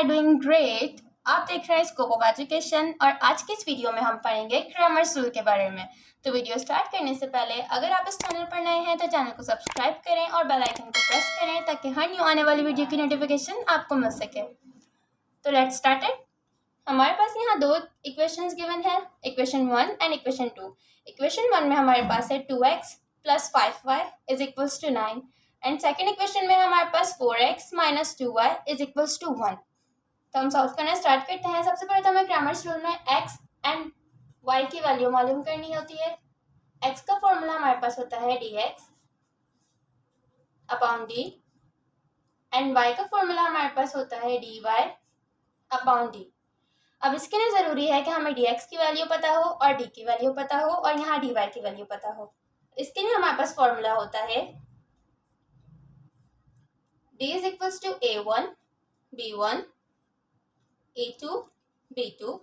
Doing great. आप देख रहे हैं स्कोप ऑफ एजुकेशन और आज की इस वीडियो में हम पढ़ेंगे ग्रामर्स रूल के बारे में। तो वीडियो स्टार्ट करने से पहले अगर आप इस चैनल पर नए हैं तो चैनल को सब्सक्राइब करें और बेल आइकन को प्रेस करें ताकि हर न्यू आने वाली वीडियो की नोटिफिकेशन आपको मिल सके। तो लेट्स स्टार्ट इट। हमारे पास यहाँ दो इक्वेशंस गिवन है, इक्वेशन 1 एंड इक्वेशन 2। इक्वेशन 1 में हमारे पास है 2x + 5y = 9 and second equation में हमारे पास 4x - 2y = 1। तो हम सॉल्व करना स्टार्ट करते हैं। सबसे पहले तो हमें ग्रामर्स रूल में x एंड y की वैल्यू मालूम करनी होती है। x का फॉर्मूला हमारे पास होता है dx upon D and y का फॉर्मूला हमारे पास होता है dy अपॉन डी। अब इसके लिए ज़रूरी है कि हमें dx की वैल्यू पता हो और d की वैल्यू पता हो और यहाँ dy की वैल्यू पता हो। इसके लिए हमारे पास फॉर्मूला होता है d = a1 b1 a2 b2।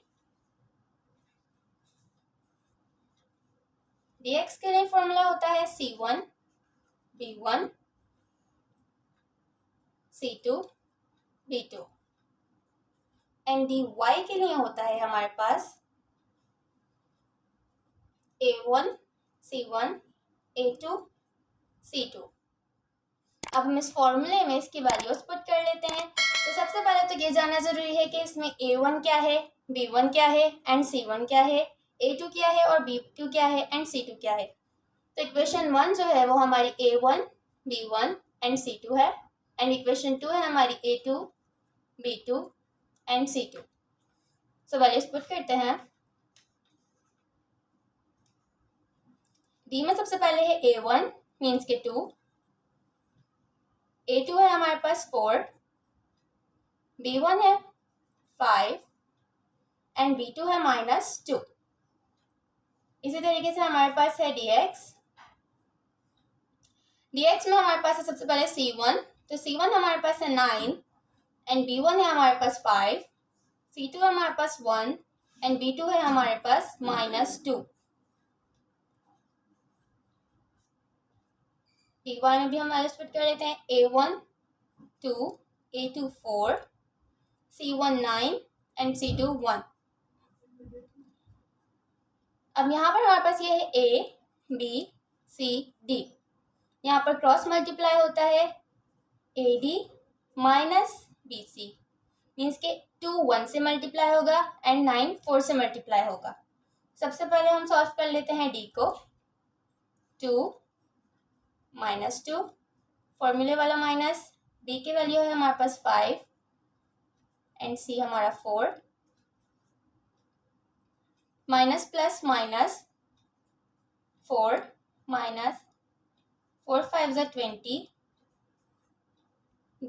dx के लिए फॉर्मूला होता है c1 b1 c2 b2 and dy के लिए होता है हमारे पास a1 c1 a2 c2। अब हम इस फॉर्मूले में इसकी वैल्यूज पुट कर लेते हैं। तो सबसे पहले तो ये जानना जरूरी है कि इसमें a1 क्या है, b1 क्या है एंड c1 क्या है, a2 क्या है और b2 क्या है एंड c2 क्या है। तो इक्वेशन 1 जो है वो हमारी a1 b1 एंड c2 है एंड इक्वेशन 2 है हमारी a2 b2 and c2। So values put करते हैं। d में सबसे पहले है a1 मीन्स के 2, a2 है हमारे पास 4, b1 है 5 एंड b2 है -2। इसी तरीके से हमारे पास है dx में हमारे पास है सबसे पहले c1, तो c1 हमारे पास है 9 एंड b1 है हमारे पास 5, c2 है हमारे पास 1 एंड b2 है हमारे पास -2। dy में भी हम वैल्यूज पुट कर लेते हैं a1 2 a2 4 c1 9 and c2 1। अब यहाँ पर हमारे पास ये है a b c d। यहाँ पर क्रॉस मल्टीप्लाई होता है ad माइनस bc मीन्स के 2 1 से मल्टीप्लाई होगा एंड 9 4 से मल्टीप्लाई होगा। सबसे पहले हम सॉल्व कर लेते हैं d को। 2 -2 फॉर्मूले वाला माइनस, b की वैल्यू है हमारे पास 5 एंड c हमारा 4 minus plus minus 4 minus 4 5 = 20 d =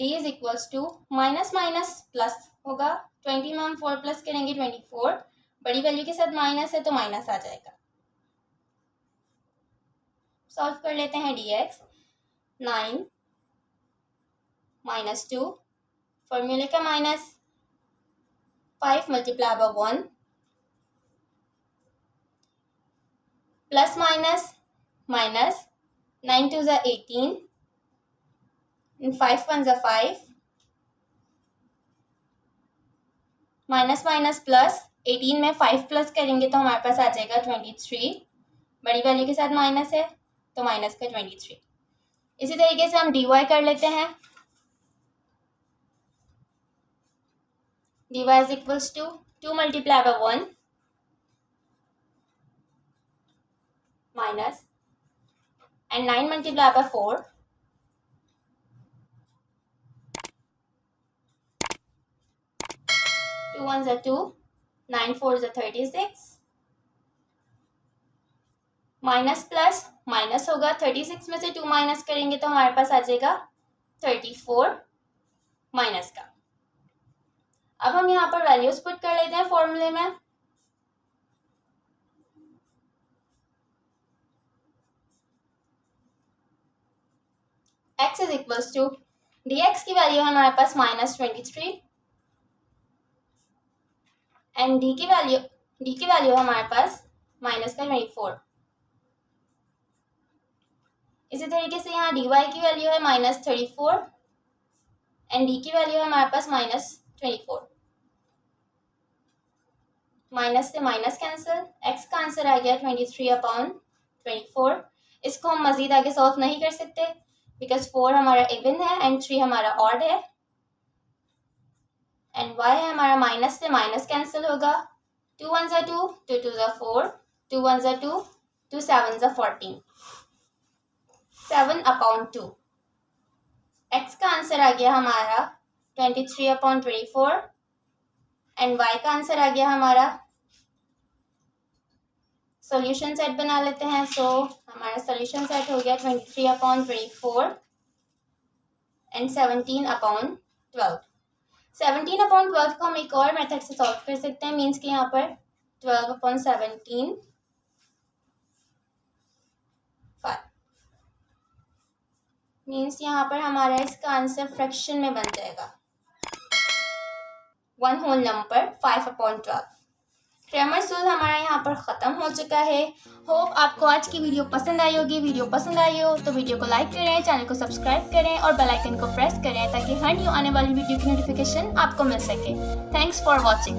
minus minus plus होगा। 20 में हम 4 प्लस करेंगे 24, बड़ी वैल्यू के साथ माइनस है तो माइनस आ जाएगा। सॉल्व कर लेते हैं dx 9 -2 फॉर्मूले का minus 5 multiply by 1 plus minus minus 9 2 = 18 and 5 1 = 5 minus minus plus 18 में 5 प्लस करेंगे तो हमारे पास आ जाएगा 23, बड़ी वैल्यू के साथ माइनस है तो माइनस का 23। इसी तरीके से हम dy कर लेते हैं। dy = 2 multiply by 1 minus and 9 multiply by 4 2 1 = 2 9 4 = 36 minus plus minus होगा। 36 में से 2 माइनस करेंगे तो हमारे पास आ जाएगा 34 माइनस का। अब हम यहाँ पर वैल्यूज पुट कर लेते हैं फॉर्मूले में। x = dx की वैल्यू है हमारे पास -23 एंड d की वैल्यू है हमारे पास -24। इसी तरीके से यहाँ dy की वैल्यू है -34 एंड d की वैल्यू है हमारे पास 24। माइनस से माइनस कैंसिल, x का आंसर आ गया 23/24। इसको हम मज़ीद आगे सॉल्व नहीं कर सकते बिकॉज 4 हमारा इवन है एंड 3 हमारा ऑड है एंड y है हमारा माइनस से माइनस कैंसिल होगा। 2 1s are 2, 2 2s are 4, 2 1s are 2, 2 7s are 14, 7/2। x का आंसर आ गया हमारा 23/24 एंड y का आंसर आ गया हमारा, सॉल्यूशन सेट बना लेते हैं। सो हमारा सॉल्यूशन सेट हो गया 23/24 एंड 17/12। 17/12 को हम एक और मेथड से सॉल्व कर सकते हैं, मीन्स कि यहाँ पर 12/17 मीन्स यहाँ पर हमारा इसका आंसर फ्रैक्शन में बन जाएगा 1 होल नंबर 5/12। क्रैमर्स रूल हमारा यहाँ पर ख़त्म हो चुका है। होप आपको आज की वीडियो पसंद आई होगी। वीडियो पसंद आई हो तो वीडियो को लाइक करें, चैनल को सब्सक्राइब करें और बेल आइकन को प्रेस करें ताकि हर न्यू आने वाली वीडियो की नोटिफिकेशन आपको मिल सके। Thanks for watching.